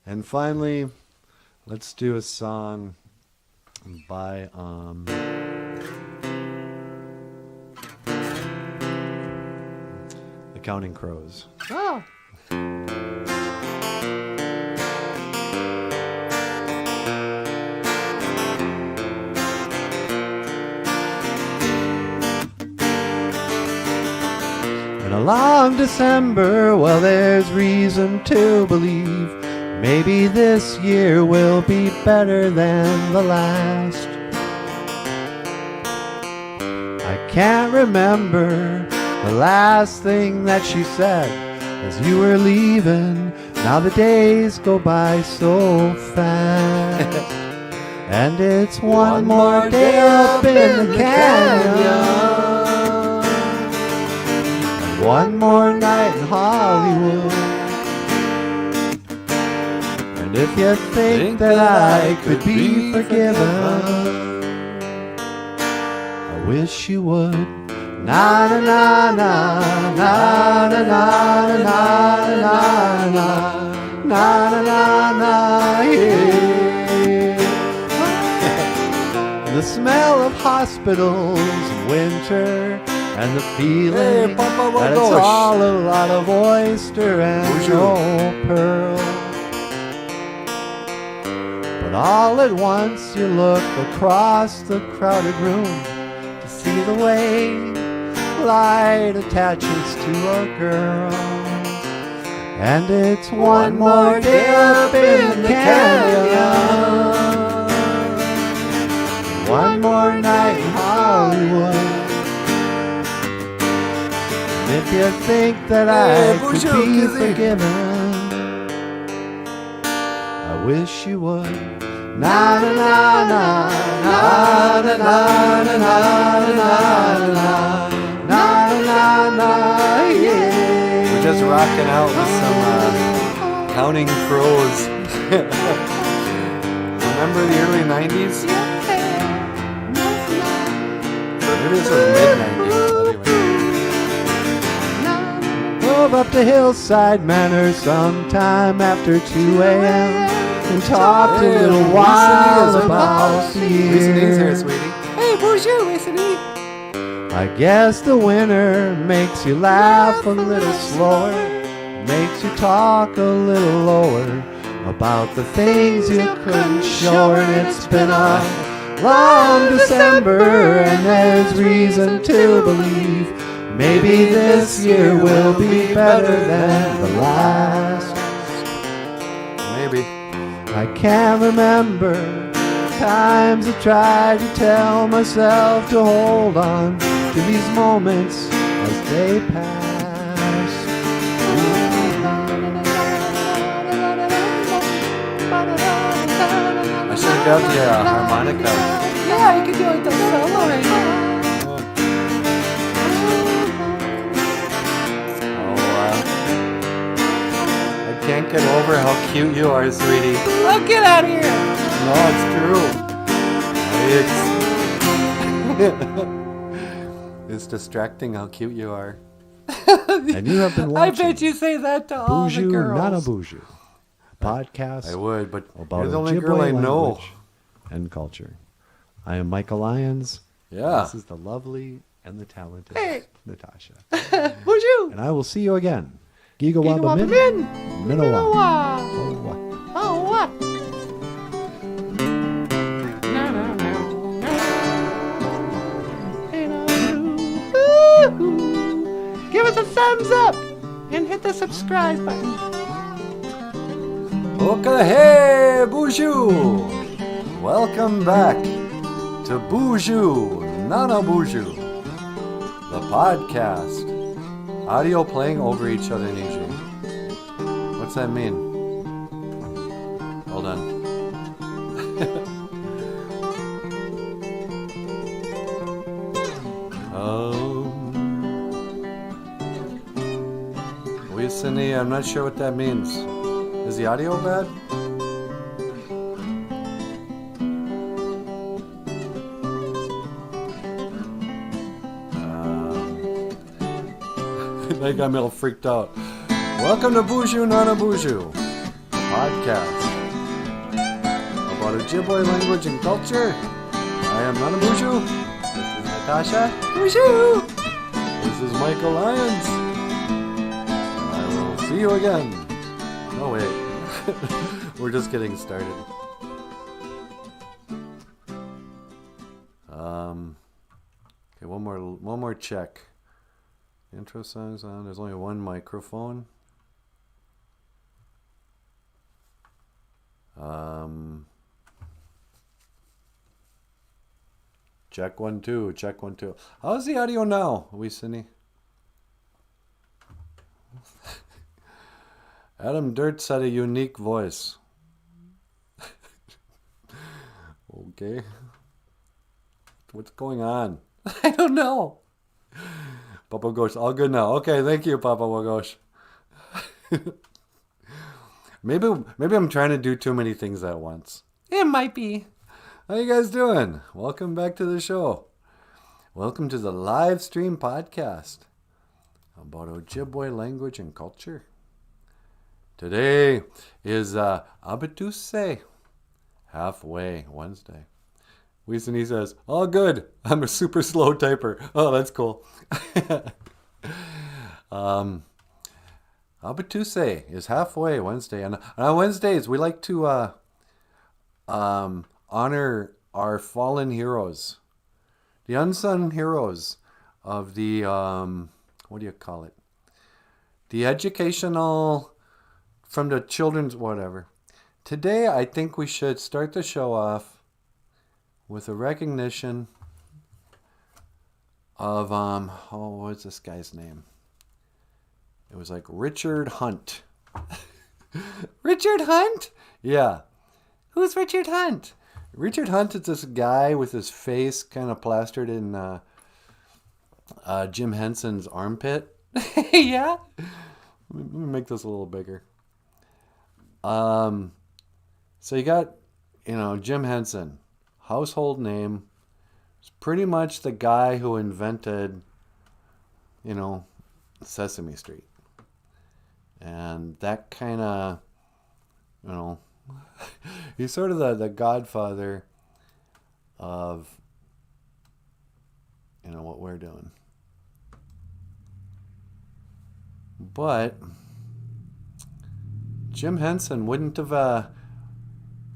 And finally, let's do a song by the Counting Crows. Oh. In a long December, well, there's reason to believe maybe this year will be better than the last. I can't remember the last thing that she said as you were leaving. Now the days go by so fast. And it's one more day up in the canyon. One more night in Hollywood. And if you think that I could be forgiven, I wish you would. Na na na na na na na na na na na na na, yeah. The smell of hospitals in winter, and the feeling that it's all a lot of oyster and no pearl. But all at once you look across the crowded room to see the way light attaches to a girl. And it's one more day up in the canyon. One more night in Hollywood. If you think that I could be forgiven, I wish you would. Na na na na na na na na na na na na, yeah. We're just rocking out with some Counting Crows. Remember the early 90s? Maybe this was mid-90s. Drove up to Hillside Manor sometime after 2 a.m. and talked a little while about the Listening's here, year. sweetie. Hey, BOOZHOO, listening. I guess the winter makes you laugh a little slower, makes you talk a little lower about the things you couldn't show her. And it's been a long December, and there's reason to believe maybe this year will be better than the last. Maybe. I can't remember times I tried to tell myself to hold on to these moments as they pass. I should have got the harmonica. Yeah, you could do it the solo right now. I can't get over how cute you are, sweetie. Oh, get out of here. No, it's true. It's distracting how cute you are. And you have been I watching bet you say that to all the BOOZHOO girls. NANABOOZHOO, a podcast I would, but about you're the only Ojibwe girl I know. language and culture. I am Michael Lyons. Yeah. This is the lovely and the talented Hey. Natasha. BOOZHOO. And I will see you again. Giga Giga Waba Waba Min. Min. Minowa. Minowa. Oh, what? Oh, what? Give us a thumbs up and hit the subscribe button. Okay, hey, BOOZHOO! Welcome back to BOOZHOO NANABOOZHOO, the podcast. Audio playing over each other in Asia. What's that mean? Hold on. Listening, I'm not sure what that means. Is the audio bad? That got me all freaked out. Welcome to BOOZHOO NANABOOZHOO, podcast about Ojibwe language and culture. I am NANABOOZHOO. This is Natasha. BOOZHOO. This is Michael Lyons. I will see you again. No, wait. We're just getting started. Okay, one more check. Intro song's on. There's only one microphone. Check 1 2. Check 1 2. How's the audio now, Cindy? Adam Dirt's had a unique voice. Okay. What's going on? I don't know. Papa Gosh, all good now. Okay, thank you, Papa Wagosh. Maybe I'm trying to do too many things at once. It might be. How you guys doing? Welcome back to the show. Welcome to the live stream podcast about Ojibwe language and culture. Today is Abituse, halfway Wednesday. Weesony says, all good. I'm a super slow typer. Oh, that's cool. Abituse is halfway Wednesday. And on Wednesdays, we like to honor our fallen heroes. The unsung heroes of the, what do you call it? The educational, from the children's, whatever. Today, I think we should start the show off with a recognition of, what's this guy's name? It was like Richard Hunt. Richard Hunt? Yeah. Who's Richard Hunt? Richard Hunt is this guy with his face kind of plastered in Jim Henson's armpit. Yeah? Let me make this a little bigger. So you got, Jim Henson. Household name. It's pretty much the guy who invented, Sesame Street. And that kind of, he's sort of the godfather of, what we're doing. But Jim Henson wouldn't have,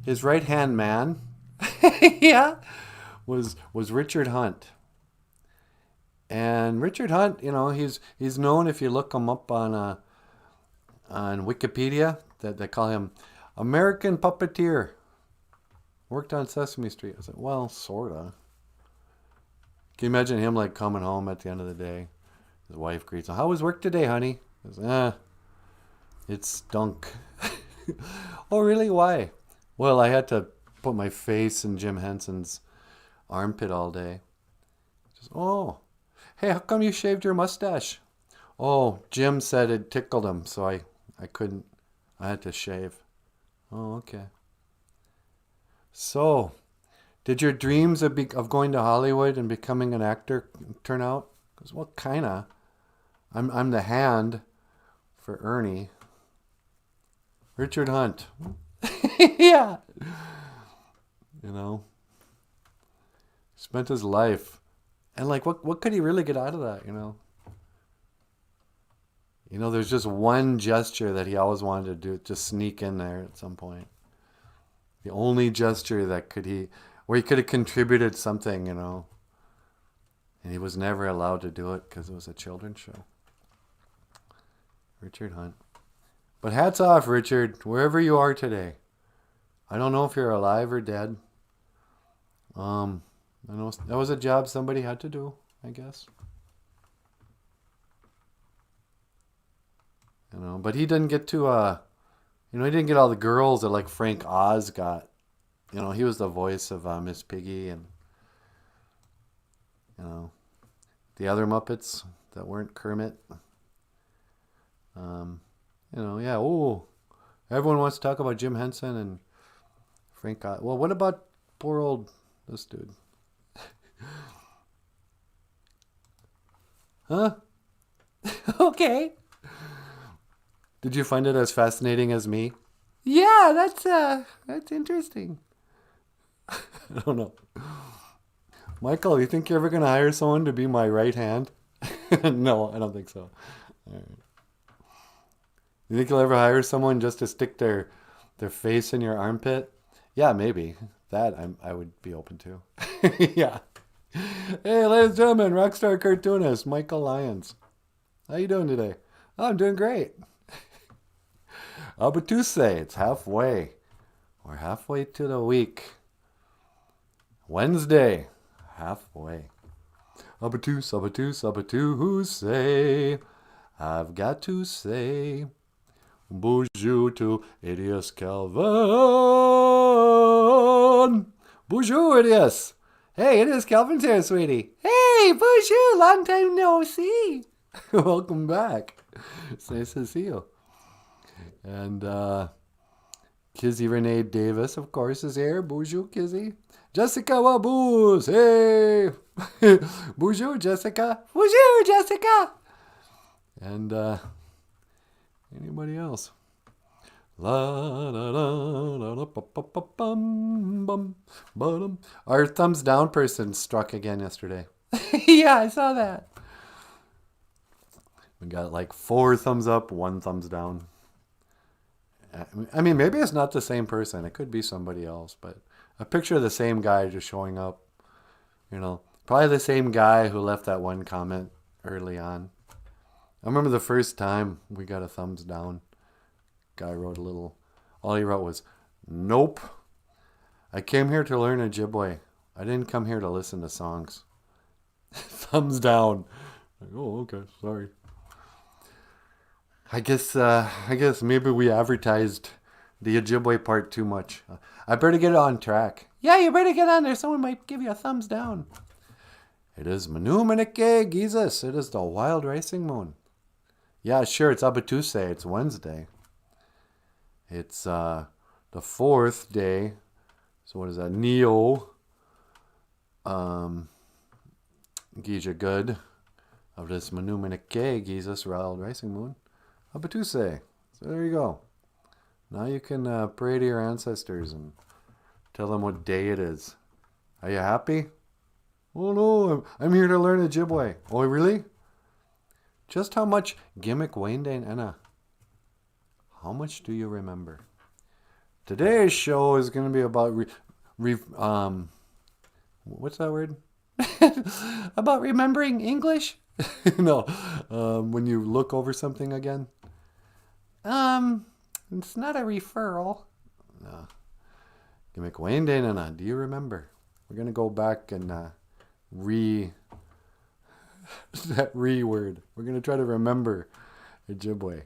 his right-hand man, yeah, was Richard Hunt. And Richard Hunt, he's known, if you look him up on Wikipedia, that they call him American puppeteer. Worked on Sesame Street. I was like, well, sorta. Can you imagine him like coming home at the end of the day? His wife greets him. How was work today, honey? He goes, it stunk. Oh, really? Why? Well, I had to put my face in Jim Henson's armpit all day. Just, oh, hey, how come you shaved your mustache? Oh, Jim said it tickled him, so I couldn't. I had to shave. Oh, okay. So, did your dreams of going to Hollywood and becoming an actor turn out? Because, well, kind of. I'm the hand for Ernie. Richard Hunt. Yeah. Spent his life. And, what could he really get out of that, there's just one gesture that he always wanted to do, just sneak in there at some point. The only gesture where he could have contributed something, and he was never allowed to do it because it was a children's show. Richard Hunt. But hats off, Richard, wherever you are today. I don't know if you're alive or dead. I know that was a job somebody had to do, I guess. But he didn't get to, he didn't get all the girls that like Frank Oz got. He was the voice of Miss Piggy and, the other Muppets that weren't Kermit. Yeah, everyone wants to talk about Jim Henson and Frank Oz. Well, what about poor old this dude? Huh? Okay. Did you find it as fascinating as me? Yeah, that's interesting. I don't know. Michael, you think you're ever going to hire someone to be my right hand? No, I don't think so. All right. You think you'll ever hire someone just to stick their face in your armpit? Yeah, maybe. That I would be open to. Yeah. Hey, ladies and gentlemen, rockstar cartoonist Michael Lyons. How you doing today? Oh, I'm doing great. But Tuesday, it's halfway. We're halfway to the week. Wednesday, halfway. Tuesday. I've got to say, bonjour to Idios Calvin. Bonjour, Idios. Hey, Idios Calvin's here, sweetie. Hey, bonjour, long time no see. Welcome back. It's nice to see you. And Kizzy Renee Davis, of course, is here. Bonjour, Kizzy. Jessica Waboos. Hey. Bonjour, Jessica. Bonjour, Jessica. And anybody else? La da da da da bum bum bum. Our thumbs down person struck again yesterday. Yeah, I saw that. We got like 4 thumbs up, 1 thumbs down. I mean, maybe it's not the same person. It could be somebody else, but a picture of the same guy just showing up. You know, probably the same guy who left that one comment early on. I remember the first time we got a thumbs down. Guy wrote all he wrote was, "Nope. I came here to learn Ojibwe. I didn't come here to listen to songs." Thumbs down. Like, oh, okay, sorry. I guess maybe we advertised the Ojibwe part too much. I better get it on track. Yeah, you better get on there. Someone might give you a thumbs down. It is Manumanike Jesus. It is the wild racing moon. Yeah, sure, it's Tuesday. It's Wednesday. It's the 4th day. So what is that? Neo. Gija good. Of this Manumanike Jesus wild racing moon. Tuesday. So there you go. Now you can pray to your ancestors and tell them what day it is. Are you happy? Oh no, I'm here to learn Ojibwe. Oh really? Just how much gimmick Wayne Anna? How much do you remember? Today's show is going to be about what's that word? About remembering English? No, when you look over something again. It's not a referral. No. Gimmick Wayne Anna, do you remember? We're going to go back and that word. We're going to try to remember Ojibwe.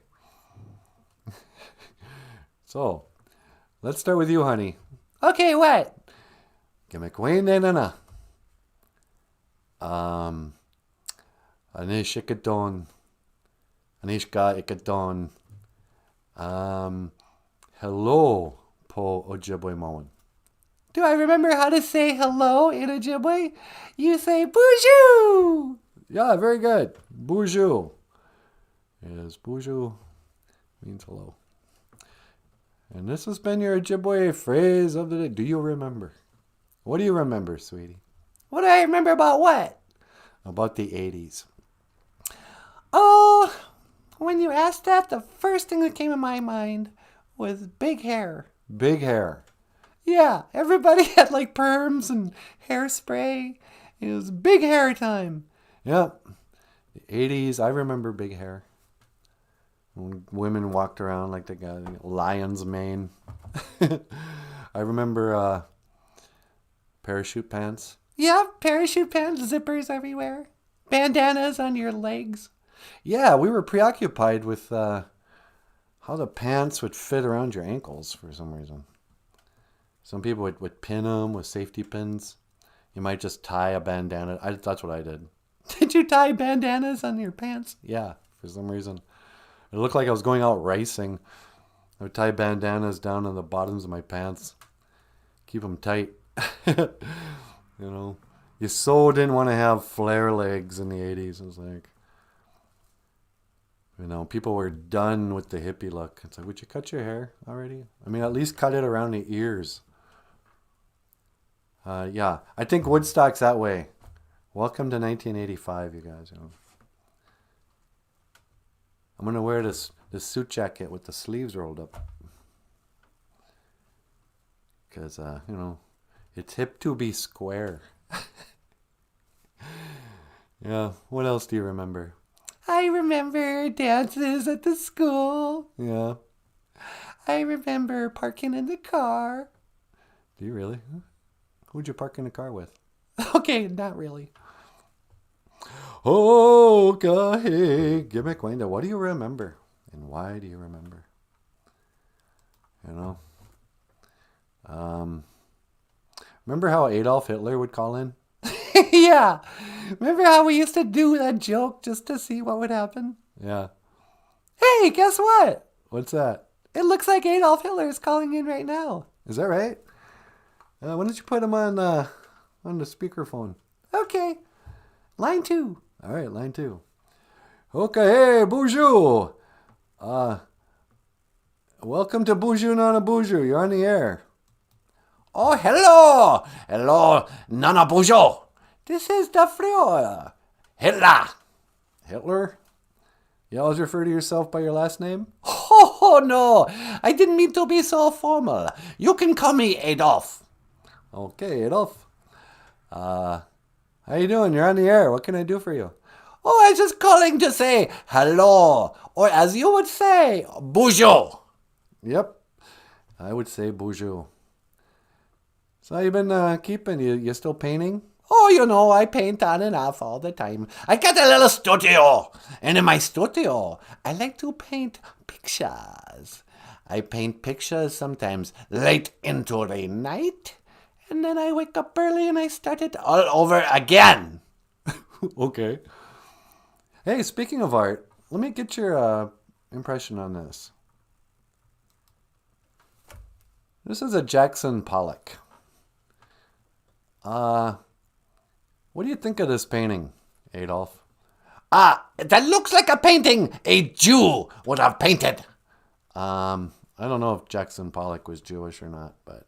So, let's start with you, honey. Okay, what? Gimmick Wayne Nana. Anish Ikaton. Anishka Ikaton. Hello, po Ojibwe Moan. Do I remember how to say hello in Ojibwe? You say bonjour. Yeah, very good. Bonjour. Yes, bonjour means hello. And this has been your Ojibwe phrase of the day. Do you remember? What do you remember, sweetie? What do I remember about what? About the 80s. Oh, when you asked that, the first thing that came in my mind was big hair. Big hair. Yeah, everybody had like perms and hairspray. It was big hair time. Yeah, the 80s, I remember big hair. When women walked around like they got lion's mane. I remember parachute pants. Yeah, parachute pants, zippers everywhere. Bandanas on your legs. Yeah, we were preoccupied with how the pants would fit around your ankles for some reason. Some people would pin them with safety pins. You might just tie a bandana. That's what I did. Did you tie bandanas on your pants? Yeah, for some reason. It looked like I was going out racing. I would tie bandanas down on the bottoms of my pants. Keep them tight. You know, you so didn't want to have flare legs in the 80s. It was like, You know, people were done with the hippie look. It's like, would you cut your hair already? I mean, at least cut it around the ears. Yeah, I think Woodstock's that way. Welcome to 1985, you guys. You know. I'm going to wear this suit jacket with the sleeves rolled up. Because, you know, it's hip to be square. Yeah, what else do you remember? I remember dances at the school. Yeah. I remember parking in the car. Do you really? Who'd you park in the car with? Okay, not really. Okay, gimmick Wanda, what do you remember? And why do you remember? You know? Remember how Adolf Hitler would call in? Yeah. Remember how we used to do that joke just to see what would happen? Yeah. Hey, guess what? What's that? It looks like Adolf Hitler is calling in right now. Is that right? Why don't you put him on the speakerphone? Okay. Line 2. All right, line 2. Okay, hey, BOOZHOO. Welcome to BOOZHOO NANABOOZHOO. You're on the air. Oh, hello. Hello, NANABOOZHOO. This is the Fleur. Hitler. Hitler? You always refer to yourself by your last name? Oh, no. I didn't mean to be so formal. You can call me Adolf. Okay, Adolf. How you doing? You're on the air. What can I do for you? Oh, I was just calling to say hello. Or as you would say, bonjour. Yep. I would say BOOZHOO. So how you been keeping? You still painting? Oh, you know, I paint on and off all the time. I got a little studio. And in my studio, I like to paint pictures. I paint pictures sometimes late into the night. And then I wake up early and I start it all over again. Okay. Hey, speaking of art, let me get your impression on this. This is a Jackson Pollock. What do you think of this painting, Adolf? That looks like a painting a Jew would have painted. I don't know if Jackson Pollock was Jewish or not, but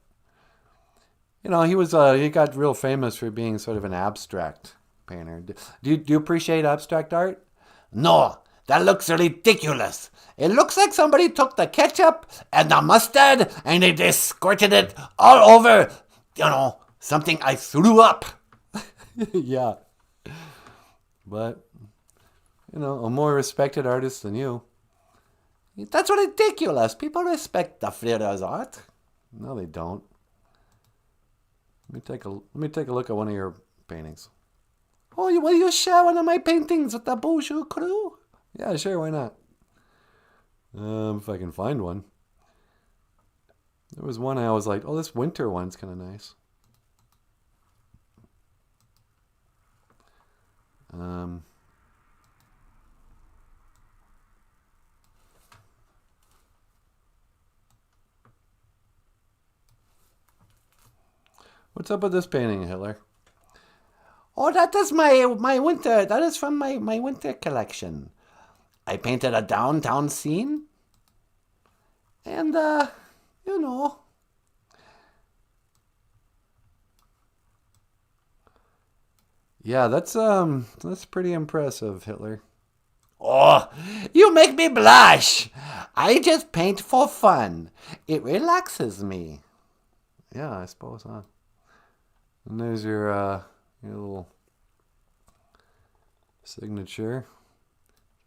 you know, he got real famous for being sort of an abstract painter. Do you appreciate abstract art? No, that looks ridiculous. It looks like somebody took the ketchup and the mustard and they just squirted it all over, you know, something I threw up. Yeah. But, you know, a more respected artist than you. That's ridiculous. People respect the Führer's art. No, they don't. Let me take a look at one of your paintings. Oh, will you share one of my paintings with the BOOZHOO crew? Yeah, sure, why not? If I can find one. There was one I was like, oh, this winter one's kind of nice. What's up with this painting, Hitler? Oh, that is my winter. That is from my winter collection. I painted a downtown scene. And, you know. Yeah, that's pretty impressive, Hitler. Oh, you make me blush. I just paint for fun. It relaxes me. Yeah, I suppose, huh? And there's your little signature.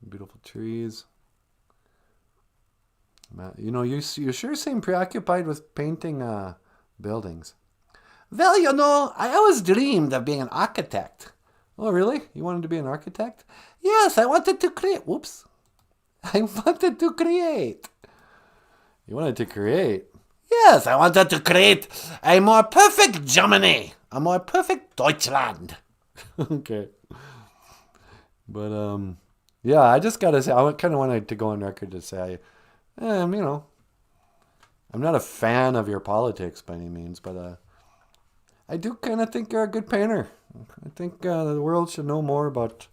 Beautiful trees. You know, you sure seem preoccupied with painting buildings. Well, you know, I always dreamed of being an architect. Oh, really? You wanted to be an architect? Yes, I wanted to create. Whoops. I wanted to create. You wanted to create? Yes, I wanted to create a more perfect Germany. A more perfect Deutschland. Okay. But, yeah, I just got to say, I kind of wanted to go on record to say, you know, I'm not a fan of your politics by any means, but I do kind of think you're a good painter. I think the world should know more about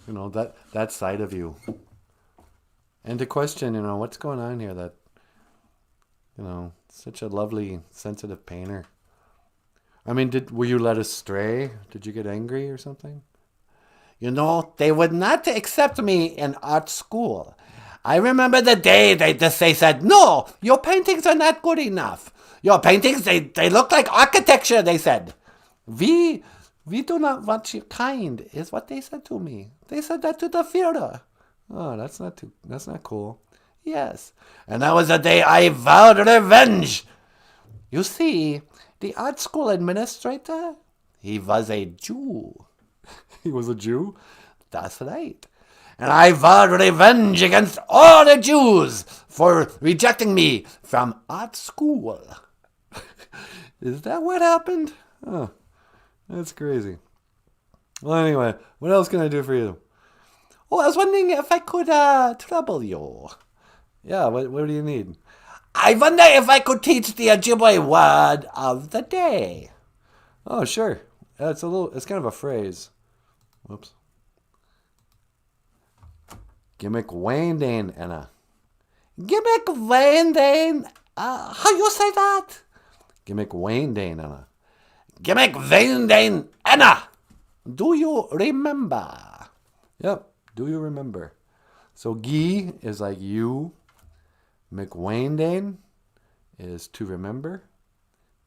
You know, that side of you. And to question, you know, what's going on here that, you know, such a lovely, sensitive painter. I mean, were you led astray? Did you get angry or something? You know, they would not accept me in art school. I remember the day they said, no, your paintings are not good enough. Your paintings, they look like architecture, they said. We do not want your kind, is what they said to me. They said that to the theater. Oh, that's not cool. Yes. And that was the day I vowed revenge. You see, the art school administrator, he was a Jew. He was a Jew? That's right. And I vowed revenge against all the Jews for rejecting me from art school. Is that what happened? Oh, that's crazy. Well, anyway, what else can I do for you? Oh, I was wondering if I could trouble you. Yeah, what do you need? I wonder if I could teach the Ojibwe word of the day. Oh, sure. It's kind of a phrase. Whoops. Gimmick Wayne Anna. Gimmick Wayne how you say that? Gimmick Wayne Anna. Gimmick Wayne Anna. Do you remember? Yep. Do you remember? So Gee is like you. McWayne is to remember.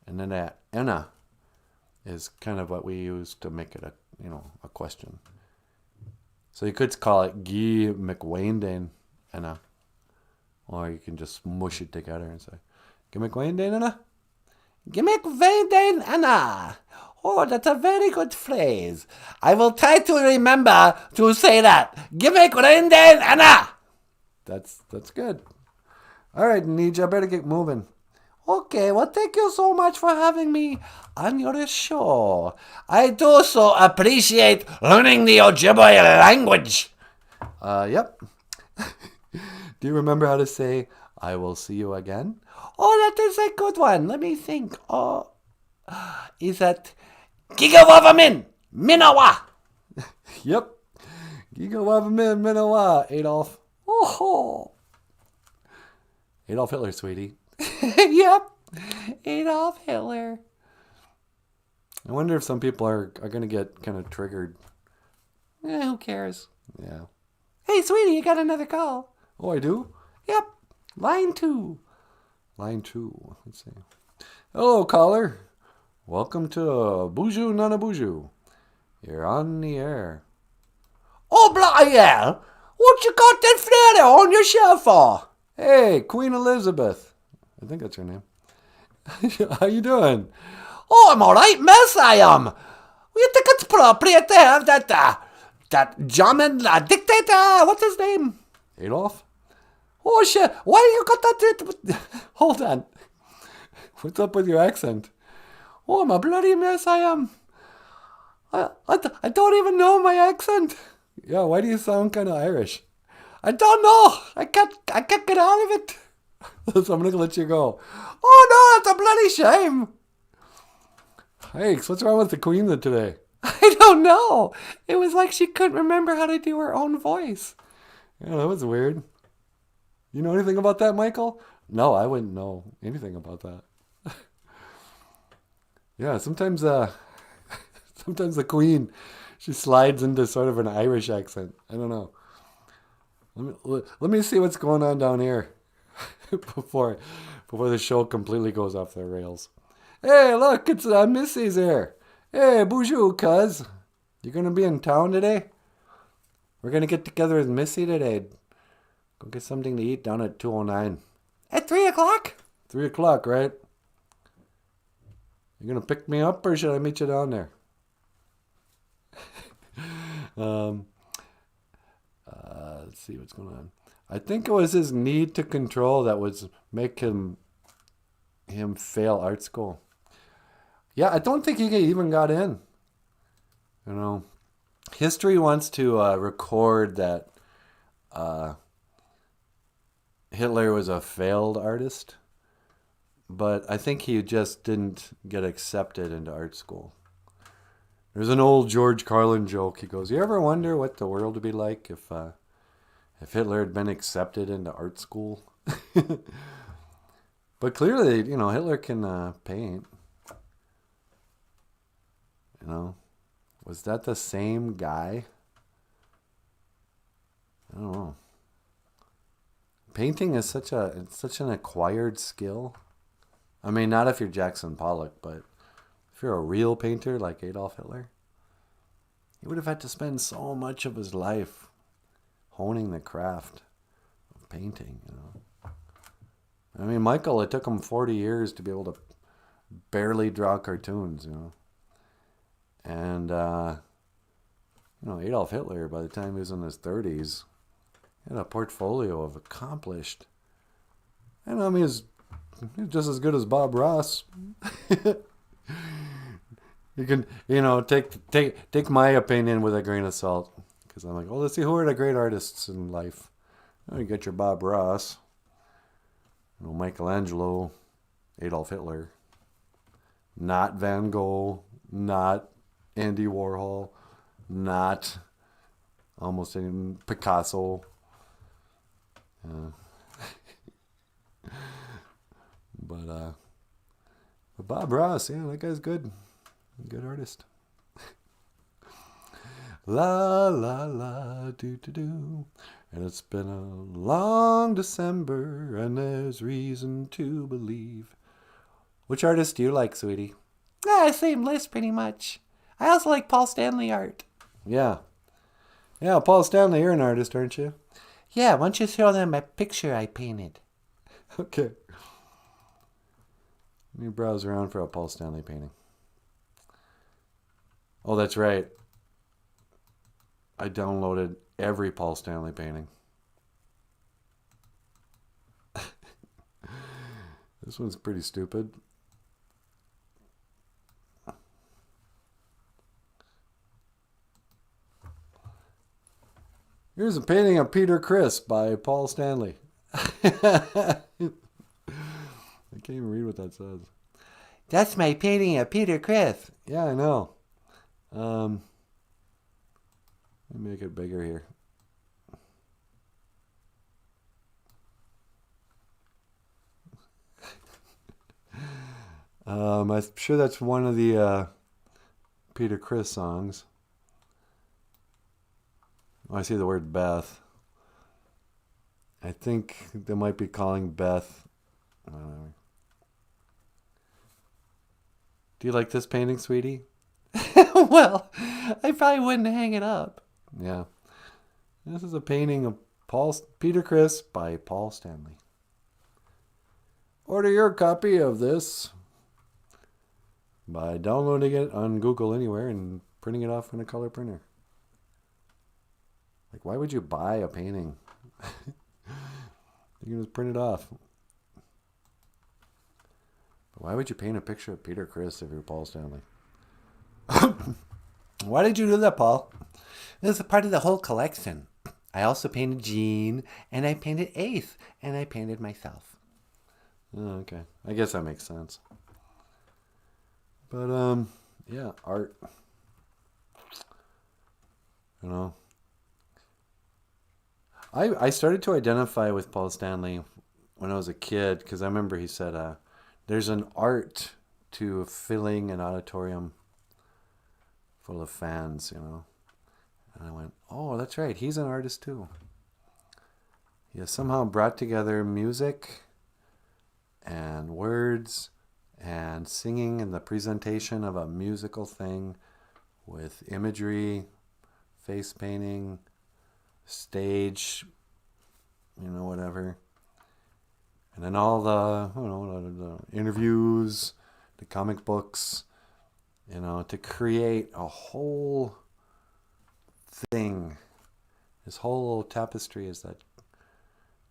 And then that Anna is kind of what we use to make it a question. So you could call it Gee McWayne Anna. Or you can just smush it together and say, Gee McWayne Anna? Gimmick Wayne Anna. Oh, that's a very good phrase. I will try to remember to say that. Gimmick Wayne Anna. That's good. All right, Nija, I better get moving. Okay, well, thank you so much for having me on your show. I do so appreciate learning the Ojibwe language. Yep. Do you remember how to say, I will see you again? Oh, that is a good one. Let me think. Oh, is that Gigawavamin Minawa? Yep. Gigawavamin Minawa, Adolf. Oh, Adolf Hitler, sweetie. yep. Adolf Hitler. I wonder if some people are going to get kind of triggered. Who cares? Yeah. Hey, sweetie, you got another call. Oh, I do? Yep. Line 2. Line 2. Let's see. Hello, caller. Welcome to BOOZHOO NANABOOZHOO. You're on the air. Oh, bloody hell. What you got that flatter on your shelf for? Hey, Queen Elizabeth. I think that's her name. How you doing? Oh, I'm all right, miss, I am. You think it's appropriate to have that German dictator, what's his name? Adolf? Oh, shit, why you got that? Hold on. What's up with your accent? Oh, I'm a bloody mess, I am. I don't even know my accent. Yeah, why do you sound kind of Irish? I don't know. I can't get out of it. So I'm going to let you go. Oh, no, that's a bloody shame. Hey, what's wrong with the Queen today? I don't know. It was like she couldn't remember how to do her own voice. Yeah, that was weird. You know anything about that, Michael? No, I wouldn't know anything about that. Yeah, sometimes the Queen, she slides into sort of an Irish accent. I don't know. Let me see what's going on down here before the show completely goes off the rails. Hey, look, it's Missy's here. Hey, BOOZHOO, cuz. You going to be in town today? We're going to get together with Missy today. Go get something to eat down at 209. At 3 o'clock? 3 o'clock, right? You going to pick me up or should I meet you down there? Let's see what's going on. I think it was his need to control that was make him fail art school. Yeah, I don't think he even got in. You know, history wants to record that Hitler was a failed artist, but I think he just didn't get accepted into art school. There's an old George Carlin joke. He goes, "You ever wonder what the world would be like if Hitler had been accepted into art school?" But clearly, Hitler can paint. Was that the same guy? I don't know. Painting is such an acquired skill. I mean, not if you're Jackson Pollock, but if you're a real painter like Adolf Hitler, he would have had to spend so much of his life honing the craft of painting. I mean, Michael, it took him 40 years to be able to barely draw cartoons. And Adolf Hitler, by the time he was in his 30s, had a portfolio of accomplished. I mean, he's just as good as Bob Ross. You can, take my opinion with a grain of salt, because I'm like, oh, let's see, who are the great artists in life? You get your Bob Ross, Michelangelo, Adolf Hitler, not Van Gogh, not Andy Warhol, not almost any Picasso. But Bob Ross, yeah, that guy's good. Good artist. La la la do do do. And it's been a long December, and there's reason to believe. Which artist do you like, sweetie? Same list pretty much. I also like Paul Stanley art. Yeah. Yeah, Paul Stanley, you're an artist, aren't you? Yeah, why don't you show them a picture I painted? Okay. Let me browse around for a Paul Stanley painting. Oh, that's right. I downloaded every Paul Stanley painting. This one's pretty stupid. Here's a painting of Peter Criss by Paul Stanley. I can't even read what that says. That's my painting of Peter Criss. Yeah, I know. Let me make it bigger here. I'm sure that's one of the Peter Criss songs. Oh, I see the word Beth. I think they might be calling Beth. Do you like this painting, sweetie? Well, I probably wouldn't hang it up. Yeah. This is a painting of Peter Criss by Paul Stanley. Order your copy of this by downloading it on Google Anywhere and printing it off in a color printer. Like, why would you buy a painting? You can just print it off. But why would you paint a picture of Peter Criss if you're Paul Stanley? Why did you do that, Paul? This is a part of the whole collection. I also painted Jean, and I painted Ace, and I painted myself. Oh, okay. I guess that makes sense. But, yeah, art. I started to identify with Paul Stanley when I was a kid, because I remember he said, there's an art to filling an auditorium full of fans, And I went, oh, that's right. He's an artist too. He has somehow brought together music and words and singing and the presentation of a musical thing with imagery, face painting, stage, whatever. And then all the interviews, the comic books, to create a whole thing. This whole tapestry is that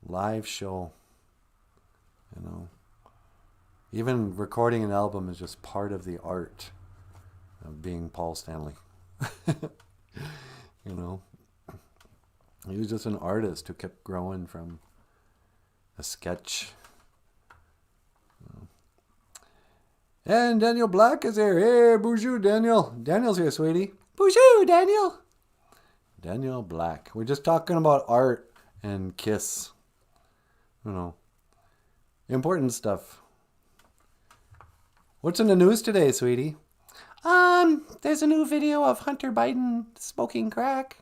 live show. Even recording an album is just part of the art of being Paul Stanley. He was just an artist who kept growing from a sketch. And Daniel Black is here. Hey, bonjour, Daniel. Daniel's here, sweetie. Bonjour, Daniel. Daniel Black. We're just talking about art and Kiss. You know, important stuff. What's in the news today, sweetie? There's a new video of Hunter Biden smoking crack.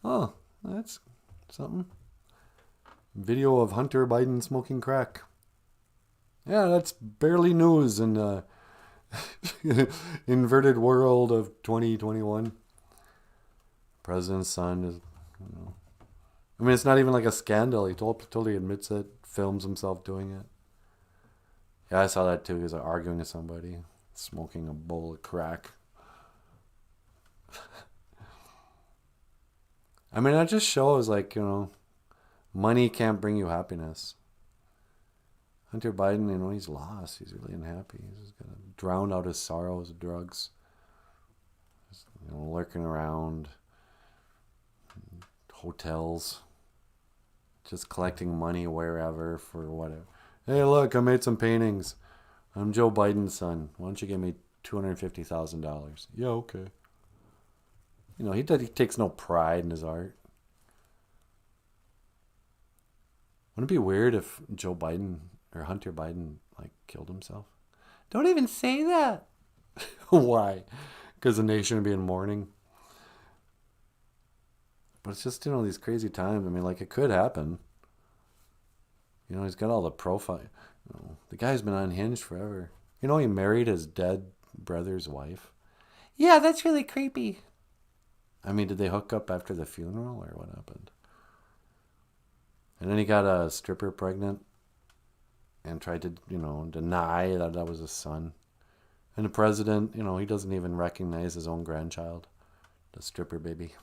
Oh, that's something. Video of Hunter Biden smoking crack. Yeah, that's barely news in the inverted world of 2021. President's son is, you know. I mean, it's not even like a scandal. He totally admits it, films himself doing it. Yeah, I saw that too. He was arguing with somebody, smoking a bowl of crack. I mean, that just shows, like, you know, money can't bring you happiness. Hunter Biden, you know, he's lost. He's really unhappy. He's going to drown out his sorrows with drugs. Just, you know, lurking around hotels, just collecting money wherever for whatever. Hey, look, I made some paintings. I'm Joe Biden's son. Why don't you give me $250,000? Yeah, okay. You know, he takes no pride in his art. Wouldn't it be weird if Joe Biden or Hunter Biden, like, killed himself? Don't even say that. Why? Because the nation would be in mourning. But it's just, you know, these crazy times. I mean, like, it could happen. You know, he's got all the profile. You know, the guy's been unhinged forever. You know, he married his dead brother's wife. Yeah, that's really creepy. I mean, did they hook up after the funeral or what happened? And then he got a stripper pregnant and tried to, you know, deny that that was his son. And the president, you know, he doesn't even recognize his own grandchild, the stripper baby.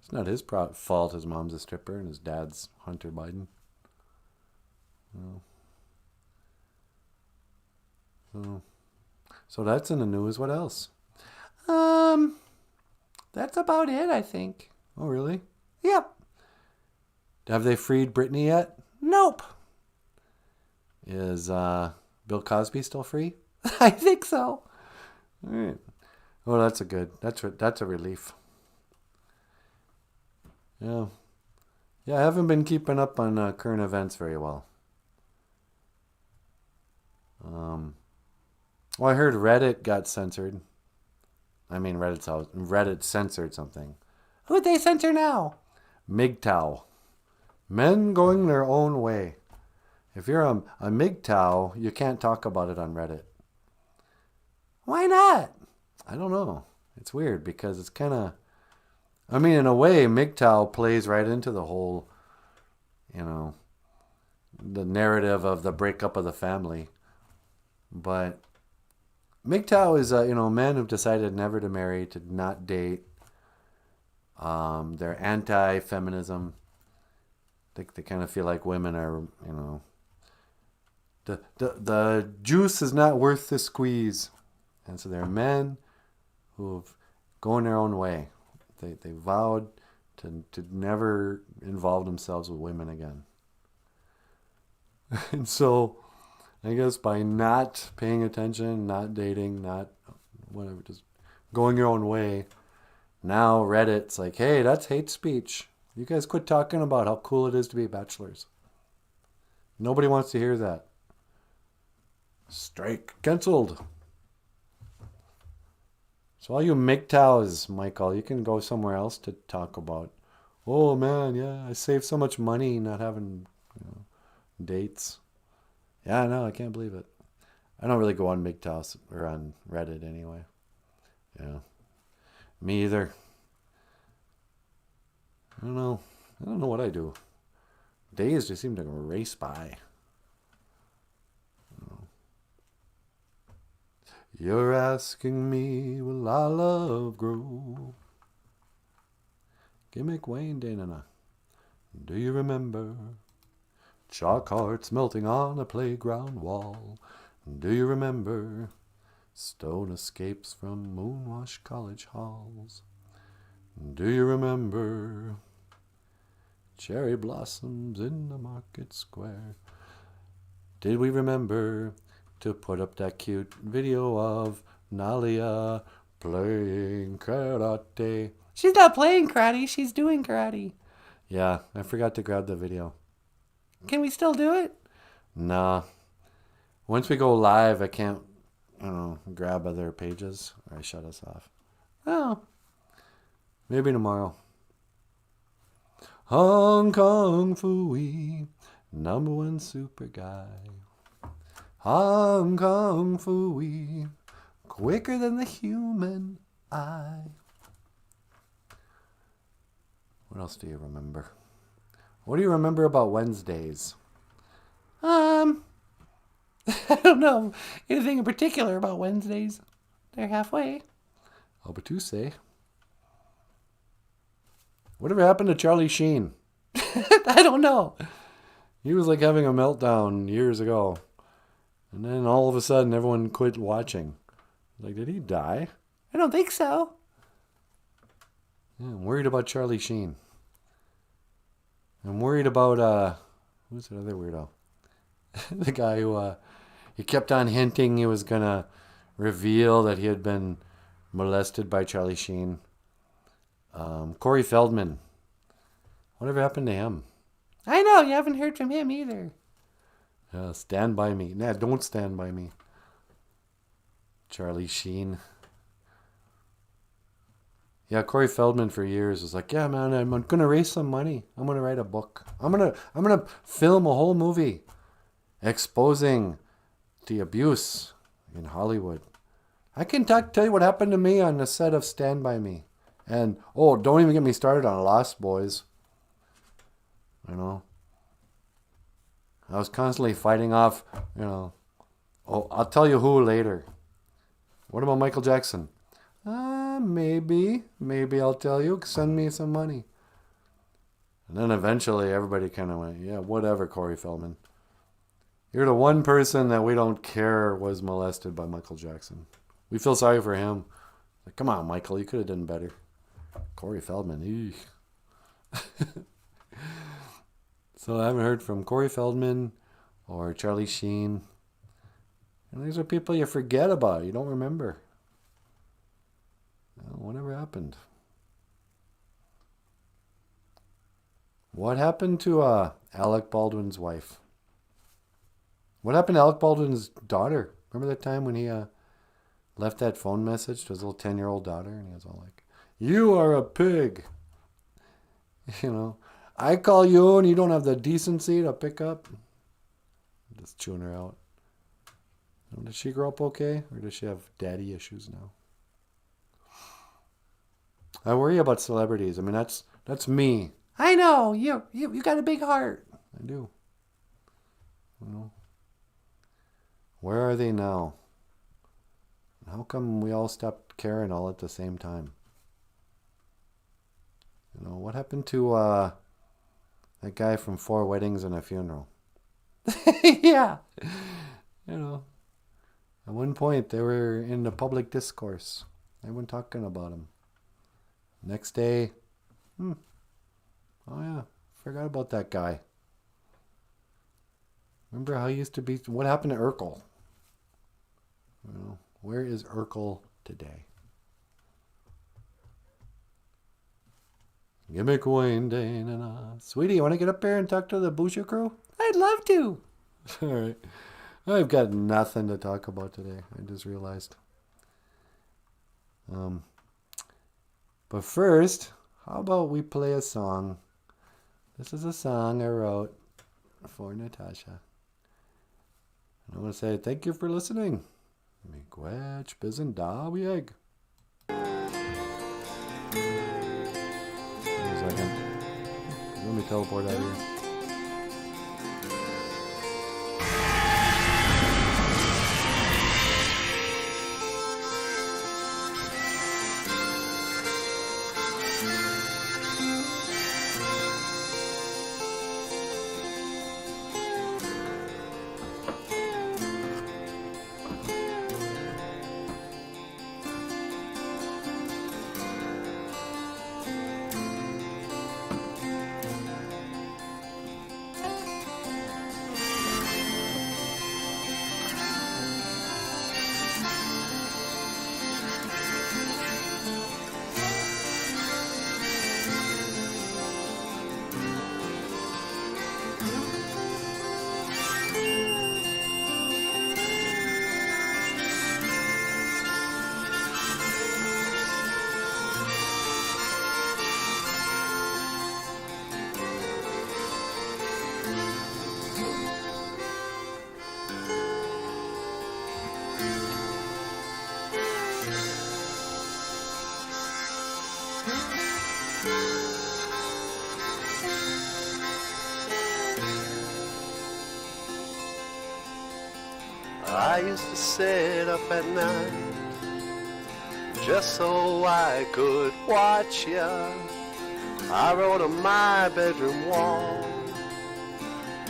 It's not his fault his mom's a stripper and his dad's Hunter Biden. So that's in the news. What else? That's about it, I think. Oh, really? Yep. Have they freed Britney yet? Nope. Is Bill Cosby still free? I think so. All right. Oh, that's a good. That's a relief. Yeah. Yeah, I haven't been keeping up on current events very well. Well, I heard Reddit got censored. I mean, Reddit censored something. Who'd they censor now? MGTOW. Men going their own way. If you're a MGTOW, you can't talk about it on Reddit. Why not? I don't know. It's weird because it's kind of... I mean, in a way, MGTOW plays right into the whole, you know, the narrative of the breakup of the family. But MGTOW is, you know, men who've decided never to marry, to not date. They're anti-feminism. They kind of feel like women are, you know, the juice is not worth the squeeze. And so they're men who've gone their own way. They vowed to never involve themselves with women again. And so, I guess by not paying attention, not dating, not whatever, just going your own way, now Reddit's like, hey, that's hate speech. You guys quit talking about how cool it is to be bachelors. Nobody wants to hear that. Strike canceled. So all you MGTOWs, Michael, you can go somewhere else to talk about. Oh man, yeah, I saved so much money not having, you know, dates. Yeah, I know, I can't believe it. I don't really go on MGTOWs or on Reddit anyway. Yeah, me either. I don't know what I do. Days just seem to race by. You're asking me, will our love grow? Gimmick Wayne Danana. Do you remember chalk hearts melting on a playground wall? Do you remember stone escapes from moonwash college halls? Do you remember cherry blossoms in the market square? Did we remember to put up that cute video of Nalia playing karate. She's not playing karate. She's doing karate. Yeah, I forgot to grab the video. Can we still do it? Nah. Once we go live, I can't, grab other pages or I shut us off. Oh. Maybe tomorrow. Hong Kong Phooey, #1 super guy. Hong Kong Phooey, quicker than the human eye. What else do you remember? What do you remember about Wednesdays? I don't know anything in particular about Wednesdays. They're halfway. How about you say? Whatever happened to Charlie Sheen? I don't know. He was like having a meltdown years ago. And then all of a sudden everyone quit watching. Like, did he die? I don't think so. Yeah, I'm worried about Charlie Sheen. I'm worried about, who's the other weirdo? The guy who, he kept on hinting he was going to reveal that he had been molested by Charlie Sheen. Corey Feldman. Whatever happened to him? I know, you haven't heard from him either. Stand by me. Nah, don't stand by me. Charlie Sheen. Yeah, Corey Feldman for years was like, yeah, man, I'm gonna raise some money. I'm gonna write a book. I'm gonna film a whole movie exposing the abuse in Hollywood. I can tell you what happened to me on the set of Stand By Me. And, don't even get me started on Lost Boys. I was constantly fighting off, I'll tell you who later. What about Michael Jackson? Maybe I'll tell you. Send me some money. And then eventually everybody kind of went, yeah, whatever, Corey Feldman. You're the one person that we don't care was molested by Michael Jackson. We feel sorry for him. Like, come on, Michael, you could have done better. Corey Feldman, eek. So I haven't heard from Corey Feldman or Charlie Sheen. And these are people you forget about. You don't remember. Whatever happened? What happened to Alec Baldwin's wife? What happened to Alec Baldwin's daughter? Remember that time when he left that phone message to his little 10-year-old daughter? And he was all like, you are a pig. I call you and you don't have the decency to pick up. Just chewing her out. Did she grow up okay? Or does she have daddy issues now? I worry about celebrities. I mean, that's me. I know. You got a big heart. I do. Where are they now? How come we all stopped caring all at the same time? What happened to that guy from 4 Weddings and a Funeral? Yeah. At one point they were in the public discourse. Everyone talking about him. Next day, oh yeah, forgot about that guy. Remember how he used to be? What happened to Urkel? Where is Urkel today? Gimmick Wayne Dane and Sweetie, you want to get up there and talk to the BOOZHOO crew? I'd love to. All right. I've got nothing to talk about today. I just realized. But first, how about we play a song? This is a song I wrote for Natasha. And I want to say thank you for listening. Miigwech bizen dawieg. A second. Let me teleport out of here. I used to sit up at night just so I could watch ya. I wrote on my bedroom wall,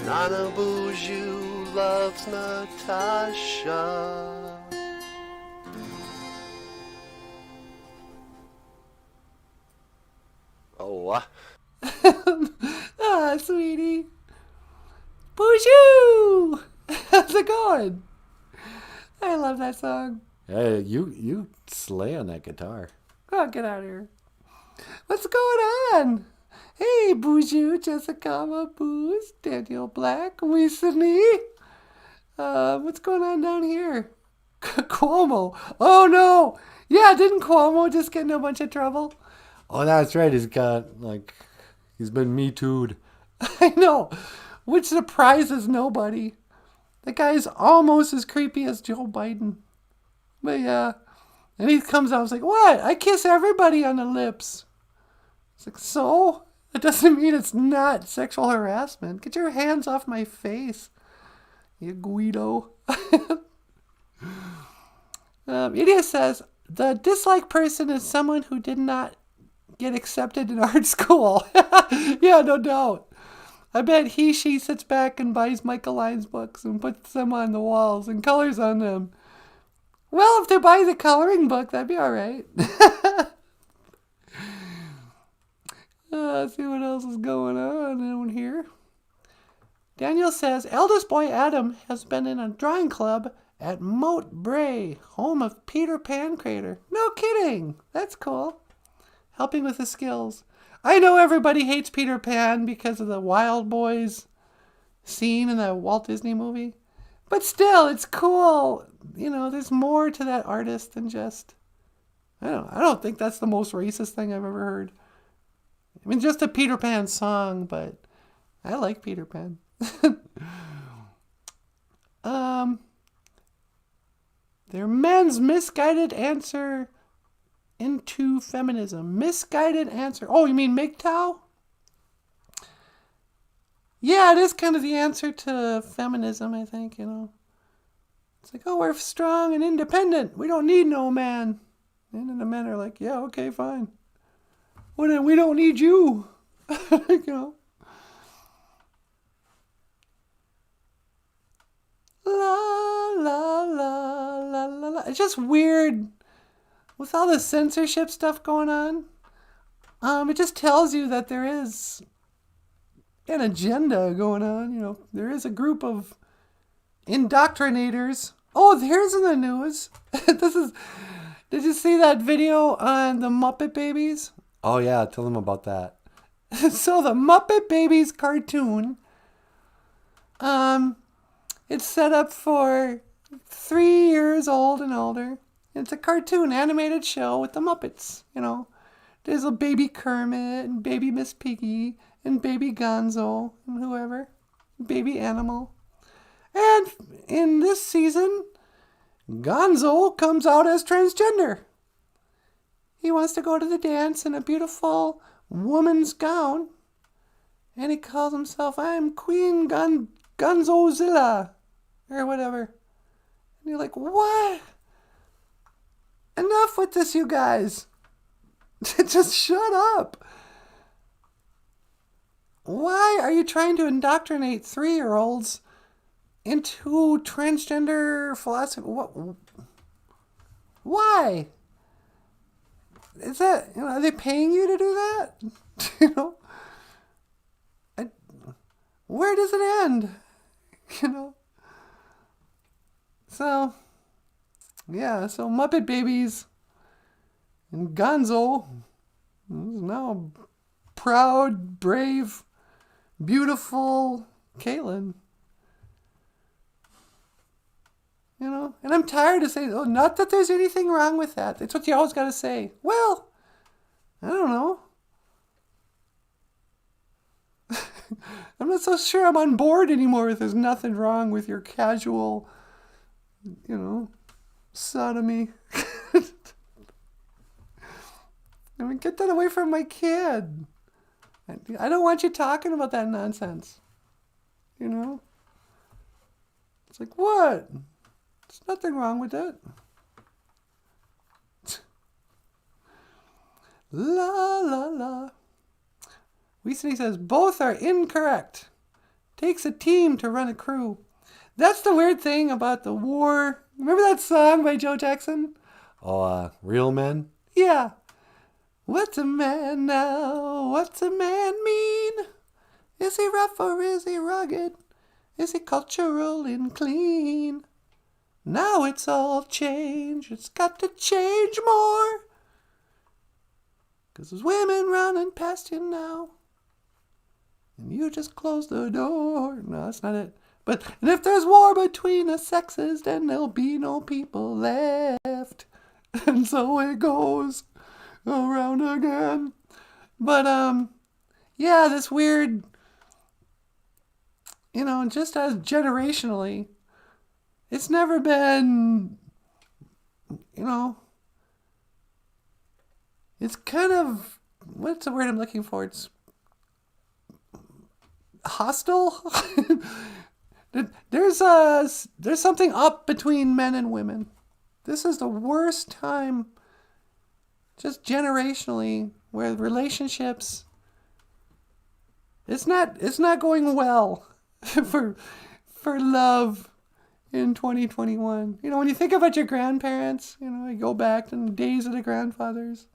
Nanaboozhoo loves Natasha. Oh, Ah, sweetie. BOOZHOO! How's it going? I love that song. Hey, you slay on that guitar. Oh, get out of here. What's going on? Hey, BOOZHOO, Jessica, Booze, Daniel Black, Weasley. What's going on down here? Cuomo. Oh, no. Yeah, didn't Cuomo just get in a bunch of trouble? Oh, that's right. He's been Me Too'd. I know, which surprises nobody. The guy's almost as creepy as Joe Biden. But yeah, and he comes out and is like, what? I kiss everybody on the lips. It's like, so? That doesn't mean it's not sexual harassment. Get your hands off my face, you Guido. Idiot says, the dislike person is someone who did not get accepted in art school. Yeah, no doubt. I bet she sits back and buys Michael Lyons books and puts them on the walls and colors on them. Well, if they buy the coloring book, that'd be all right. Let's see what else is going on here. Daniel says, eldest boy Adam has been in a drawing club at Moat Bray, home of Peter Pan creator. No kidding. That's cool. Helping with the skills. I know everybody hates Peter Pan because of the Wild Boys scene in the Walt Disney movie. But still, it's cool. You know, there's more to that artist than just... I don't think that's the most racist thing I've ever heard. I mean, just a Peter Pan song, but I like Peter Pan. Their men's misguided answer into feminism. Misguided answer. Oh, you mean MGTOW? Yeah, it is kind of the answer to feminism, I think, you know. It's like, oh, we're strong and independent. We don't need no man. And then the men are like, yeah, okay, fine. Well, then we don't need you. You know. La, la, la, la, la, la. It's just weird. With all the censorship stuff going on, it just tells you that there is an agenda going on. You know, there is a group of indoctrinators. Oh, here's in the news. Did you see that video on the Muppet Babies? Oh, yeah. Tell them about that. So the Muppet Babies cartoon, it's set up for 3 years old and older. It's a cartoon animated show with the Muppets, you know. There's a baby Kermit and baby Miss Piggy and baby Gonzo and whoever. Baby Animal. And in this season, Gonzo comes out as transgender. He wants to go to the dance in a beautiful woman's gown. And he calls himself, I'm Queen Gonzozilla. Or whatever. And you're like, what? Enough with this, you guys. Just shut up. Why are you trying to indoctrinate 3-year-olds into transgender philosophy? What? Why? Is that, you know, are they paying you to do that? You know? Where does it end? You know? So, yeah, so Muppet Babies and Gonzo is now proud, brave, beautiful Caitlin. You know, and I'm tired of saying, oh, not that there's anything wrong with that. That's what you always got to say. Well, I don't know. I'm not so sure I'm on board anymore if there's nothing wrong with your casual, you know, sodomy. I mean, get that away from my kid. I don't want you talking about that nonsense. you know? It's like, what? There's nothing wrong with that. La la la. Weasley says, both are incorrect. Takes a team to run a crew. That's the weird thing about the war. Remember that song by Joe Jackson? Oh, Real Men? Yeah. What's a man now? What's a man mean? Is he rough or is he rugged? Is he cultural and clean? Now it's all changed. It's got to change more. 'Cause there's women running past you now. And you just close the door. No, that's not it. But, and if there's war between the sexes, then there'll be no people left. And so it goes around again. But, yeah, this weird, you know, just as generationally, it's never been, you know, it's kind of, what's the word I'm looking for? It's hostile. There's something up between men and women. This is the worst time, just generationally, where relationships, it's not going well for love in 2021. You know, when you think about your grandparents, you know, you go back to the days of the grandfathers,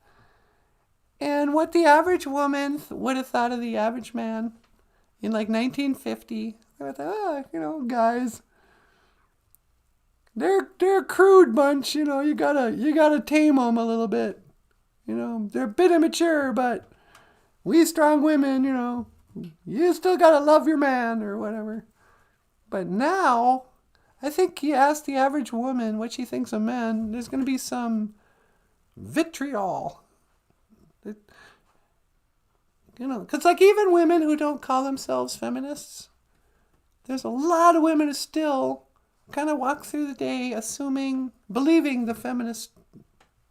and what the average woman would have thought of the average man in like 1950. I thought, you know, guys, they're a crude bunch. You know, you gotta tame them a little bit. You know, they're a bit immature, but we strong women, you know, you still gotta love your man or whatever. But now, I think you ask the average woman what she thinks of men, there's gonna be some vitriol. You know, because like even women who don't call themselves feminists, there's a lot of women who still kind of walk through the day believing the feminist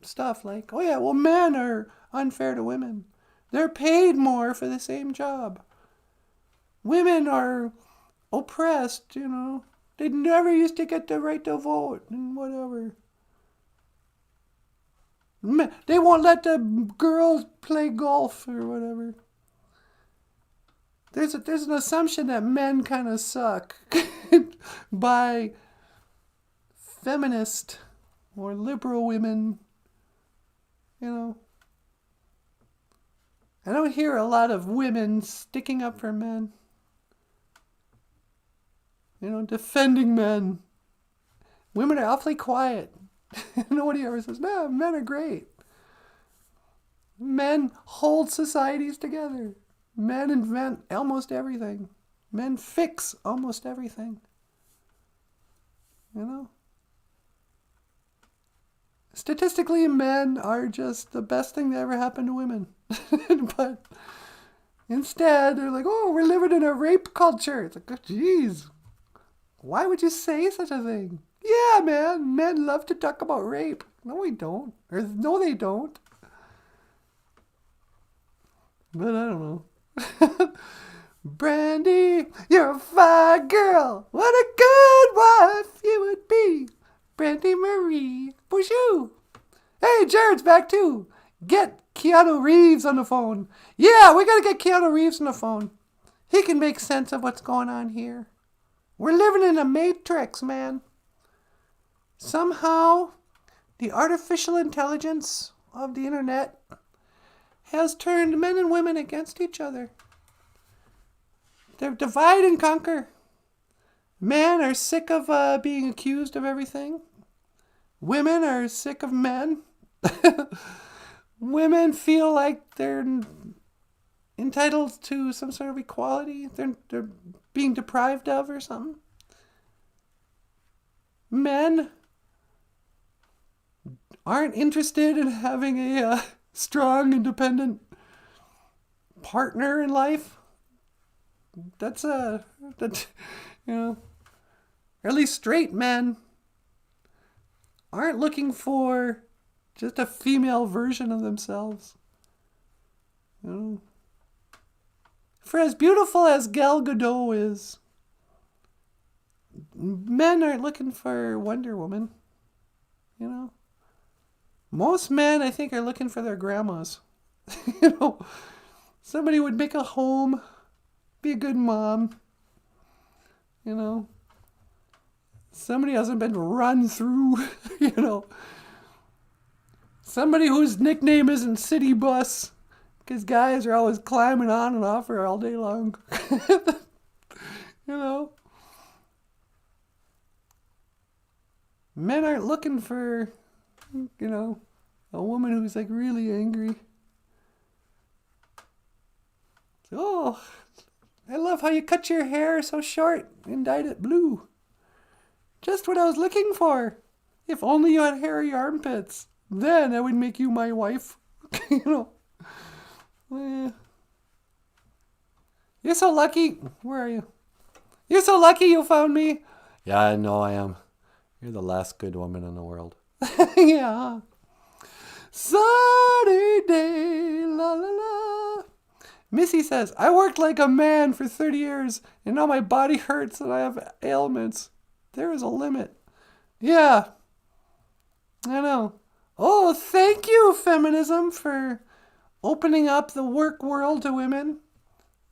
stuff. Like, oh yeah, well, men are unfair to women. They're paid more for the same job. Women are oppressed, you know. They never used to get the right to vote and whatever. They won't let the girls play golf or whatever. There's an assumption that men kind of suck by feminist or liberal women, you know. I don't hear a lot of women sticking up for men, you know, defending men. Women are awfully quiet. Nobody ever says, no, men are great. Men hold societies together. Men invent almost everything. Men fix almost everything. You know? Statistically, men are just the best thing that ever happened to women. But instead, they're like, oh, we're living in a rape culture. It's like, oh, geez. Why would you say such a thing? Yeah, man. Men love to talk about rape. No, we don't. Or no, they don't. But I don't know. Brandy, you're a fine girl. What a good wife you would be. Brandy Marie BOOZHOO. Hey, Jared's back too. Get Keanu Reeves on the phone. Yeah, we gotta get Keanu Reeves on the phone. He can make sense of what's going on here. We're living in a matrix, man. Somehow, the artificial intelligence of the internet has turned men and women against each other. They're divide and conquer. Men are sick of being accused of everything. Women are sick of men. Women feel like they're entitled to some sort of equality. They're being deprived of or something. Men aren't interested in having a strong, independent partner in life. That's you know, or at least straight men aren't looking for just a female version of themselves. You know, for as beautiful as Gal Gadot is, men aren't looking for Wonder Woman. You know? Most men, I think, are looking for their grandmas. You know? Somebody would make a home, be a good mom. You know? Somebody hasn't been run through, you know? Somebody whose nickname isn't City Bus, because guys are always climbing on and off her all day long. You know? Men aren't looking for, you know, a woman who's like really angry. Oh, I love how you cut your hair so short and dyed it blue. Just what I was looking for. If only you had hairy armpits. Then I would make you my wife. You know. You're so lucky. Where are you? You're so lucky you found me. Yeah, I know I am. You're the last good woman in the world. Yeah. Sunny day, la la la. Missy says, I worked like a man for 30 years and now my body hurts and I have ailments. There is a limit. Yeah. I know. Oh, thank you, feminism, for opening up the work world to women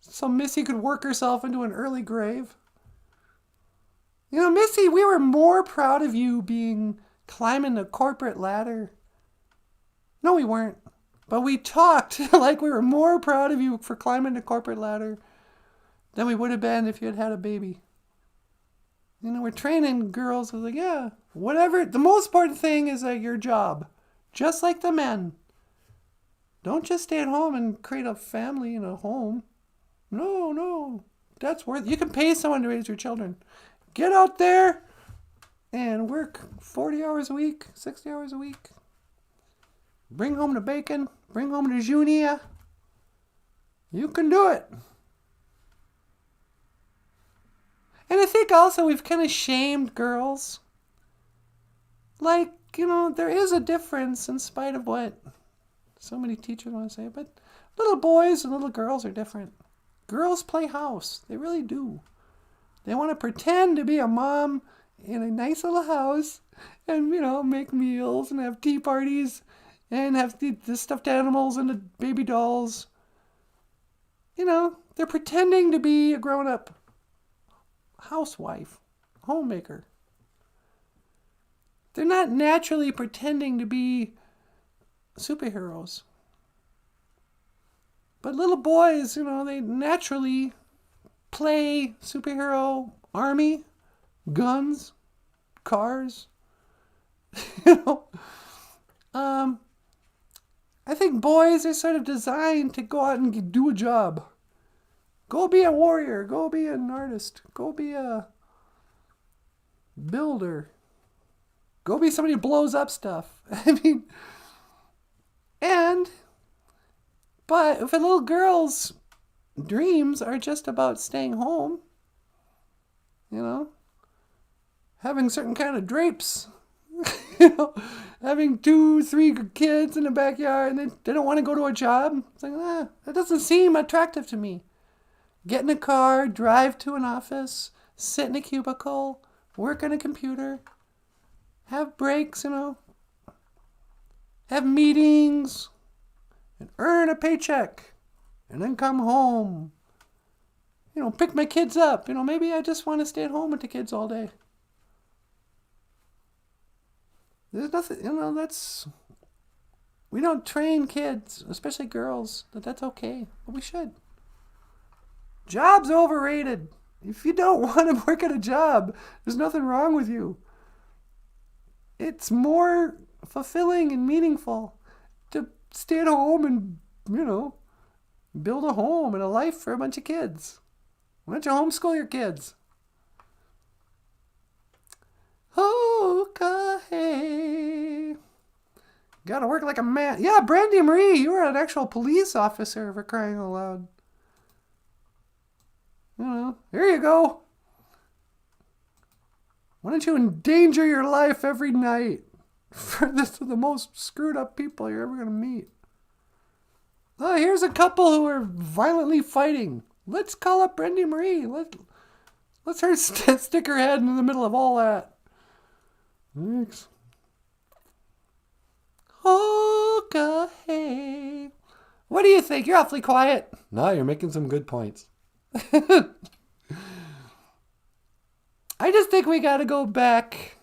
so Missy could work herself into an early grave. You know, Missy, we were more proud of you climbing the corporate ladder. No, we weren't. But we talked like we were more proud of you for climbing the corporate ladder than we would have been if you had had a baby. You know, we're training girls. I was like, yeah, whatever. The most important thing is your job. Just like the men. Don't just stay at home and create a family in a home. No. That's worth it. You can pay someone to raise your children. Get out there and work 40 hours a week, 60 hours a week. Bring home the bacon. Bring home the junia. You can do it. And I think also we've kind of shamed girls. Like, you know, there is a difference in spite of what so many teachers want to say. But little boys and little girls are different. Girls play house. They really do. They want to pretend to be a mom in a nice little house and, you know, make meals and have tea parties and have the stuffed animals and the baby dolls. You know, they're pretending to be a grown-up housewife, homemaker. They're not naturally pretending to be superheroes. But little boys, you know, they naturally play superhero, army, guns, cars. You know, I think boys are sort of designed to go out and do a job. Go be a warrior. Go be an artist. Go be a builder. Go be somebody who blows up stuff. I mean, but if a little girl's dreams are just about staying home, you know, having certain kind of drapes, you know, having 2-3 kids in the backyard, and they don't want to go to a job. It's like, that doesn't seem attractive to me. Get in a car, drive to an office, sit in a cubicle, work on a computer, have breaks, you know, have meetings, and earn a paycheck, and then come home. You know, pick my kids up. You know, maybe I just want to stay at home with the kids all day. There's nothing, you know, we don't train kids, especially girls, that's okay, but we should. Job's overrated. If you don't want to work at a job, there's nothing wrong with you. It's more fulfilling and meaningful to stay at home and, you know, build a home and a life for a bunch of kids. Why don't you homeschool your kids? Okay. Gotta work like a man. Yeah, Brandy Marie, you were an actual police officer, for crying out loud. You know, here you go. Why don't you endanger your life every night for the most screwed up people you're ever going to meet? Oh, here's a couple who are violently fighting. Let's call up Brandy Marie. Let's her stick her head in the middle of all that. Thanks. Okay. What do you think? You're awfully quiet. No, you're making some good points. I just think we gotta go back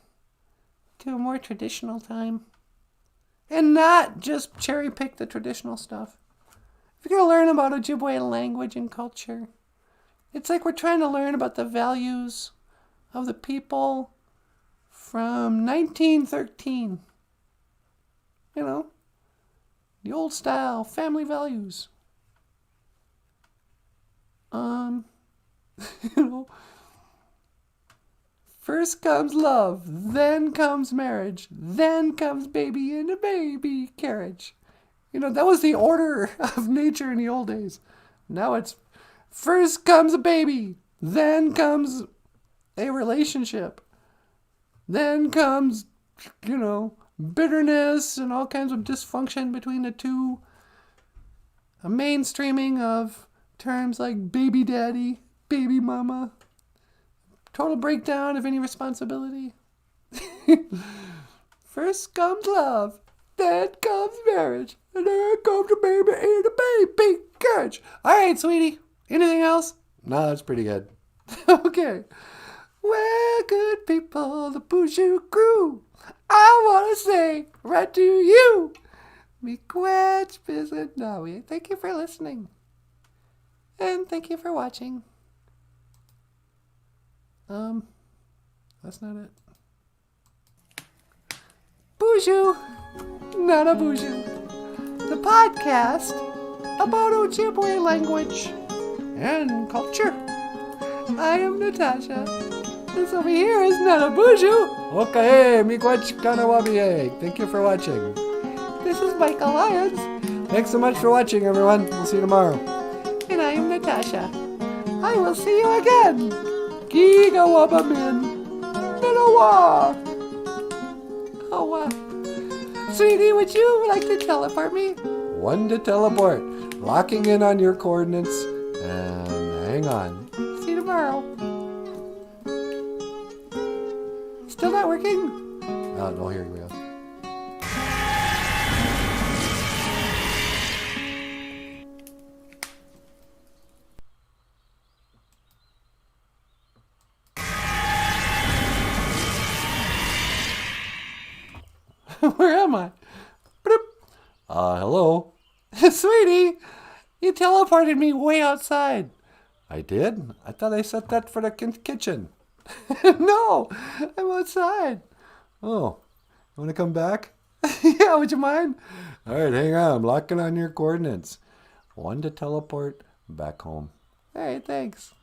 to a more traditional time. And not just cherry pick the traditional stuff. If you're gonna learn about Ojibwe language and culture, it's like we're trying to learn about the values of the people from 1913. You know, the old style family values. You know, first comes love, then comes marriage, then comes baby in a baby carriage. You know, that was the order of nature in the old days. Now it's first comes a baby, then comes a relationship, then comes, you know, bitterness and all kinds of dysfunction between the two. A mainstreaming of terms like baby daddy, baby mama, total breakdown of any responsibility. First comes love, then comes marriage, and then comes a baby and a baby carriage. All right, sweetie. Anything else? No, that's pretty good. Okay. Well, good people, the BOOZHOO crew, I want to say right to you, miigwech visit Nawi. Thank you for listening. And thank you for watching. That's not it. BOOZHOO NANABOOZHOO, the podcast about Ojibwe language and culture. I am Natasha. This over here is NANABOOZHOO. Okay, miigwech kanawabiye. Thank you for watching. This is Michael Lyons. Thanks so much for watching, everyone. We'll see you tomorrow. And I am Natasha. I will see you again. Gigawabamin. Nanawa. Oh, sweetie, would you like to teleport me? One to teleport. Locking in on your coordinates. And hang on. See you tomorrow. Still not working? Oh, no, here we go. Where am I? Hello. Sweetie, you teleported me way outside. I did? I thought I set that for the kitchen. No, I'm outside. Oh, you want to come back? Yeah, would you mind? All right, hang on. I'm locking on your coordinates. One to teleport back home. All right, thanks.